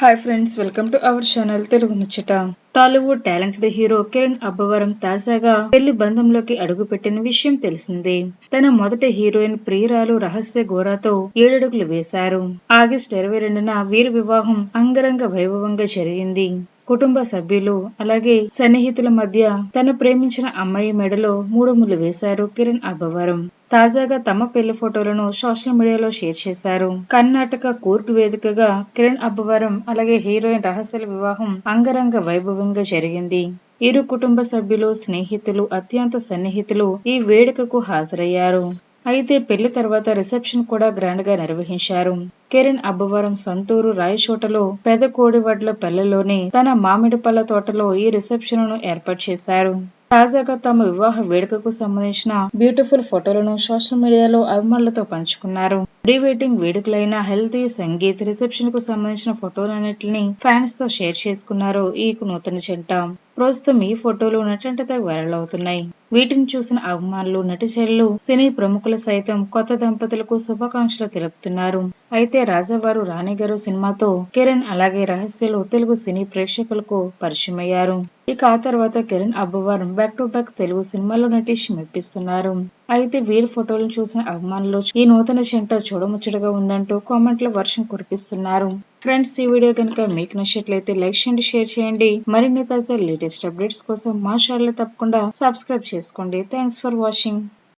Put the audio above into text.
Hi friends, welcome to our channel Telugu ముచ్చట. Tollywood talented hero Kiran Abbavaram తాజాగా పెళ్లి బంధంలోకి అడుగుపెట్టిన విషయం తెలిసిందే. తన మొదటి హీరోయిన్ ప్రియురాలు రహస్య గోరాతో 7 అడుగులు వేశారు. ఆగస్టు 22న వీరి వివాహం అంగరంగ వైభవంగా జరిగింది. కుటుంబ సభ్యులు అలాగే సన్నిహితుల మధ్య తను ప్రేమించిన అమ్మాయి మెడలో 3 ముళ్ళు వేశారు కిరణ్ అబ్బవరం. తాజాగా తమ పెళ్లి ఫోటోలను సోషల్ మీడియాలో షేర్ చేశారు. కర్ణాటక కూర్గ్ వేదికగా కిరణ్ అబ్బవరం అలాగే హీరోయిన్ రహస్యల వివాహం అంగరంగ వైభవంగా జరిగింది. ఇరు కుటుంబ సభ్యులు, స్నేహితులు, అత్యంత సన్నిహితులు ఈ వేడుకకు హాజరయ్యారు. అయితే పెళ్లి తర్వాత రిసెప్షన్ కూడా గ్రాండ్ గా నిర్వహించారు. కిరణ్ అబ్బవరం సొంతూరు రాయచోటలో పెదకోడివడ్ల పల్లెలోని తన మామిడి పళ్ళ తోటలో ఈ రిసెప్షన్ ను ఏర్పాటు చేశారు. తాజాగా తమ వివాహ వేడుకకు సంబంధించిన బ్యూటిఫుల్ ఫోటోలను సోషల్ మీడియాలో అభిమానులతో పంచుకున్నారు. ప్రీ వెడ్డింగ్ వేడుకలైన హల్దీ, సంగీత్, రిసెప్షన్ కు సంబంధించిన ఫోటోలన్నింటినీ ఫ్యాన్స్ తో షేర్ చేసుకున్నారు ఈ నూతన జంట. ప్రస్తుతం ఈ ఫోటోలు నెట్టింట వైరల్ అవుతున్నాయి. వీటిని చూసిన అభిమానులు, నటిచరులు, సినీ ప్రముఖులు సైతం కొత్త దంపతులకు శుభాకాంక్షలు తెలుపుతున్నారు. అయితే రాజావారు రాణిగారు సినిమాతో కిరణ్ అలాగే రహస్యలు తెలుగు సినీ ప్రేక్షకులకు పరిచయమయ్యారు. ఇక ఆ తర్వాత Kiran Abbavaram back to back Telugu సినిమాల్లో నటించి మెప్పిస్తున్నారు. అయితే వీరి ఫోటోలను చూసిన అభిమానులు ఈ నూతన జంట చూడముచ్చటగా ఉందంటూ కామెంట్ల వర్షం కురిపిస్తున్నారు. ఫ్రెండ్స్, ఈ వీడియో కనుక మీకు నచ్చినట్లయితే లైక్ చేయండి, షేర్ చేయండి. మరిన్ని తాజా లేటెస్ట్ అప్డేట్స్ కోసం మా ఛానల్ తప్పకుండా సబ్స్క్రైబ్ చేసుకోండి. Thanks for watching.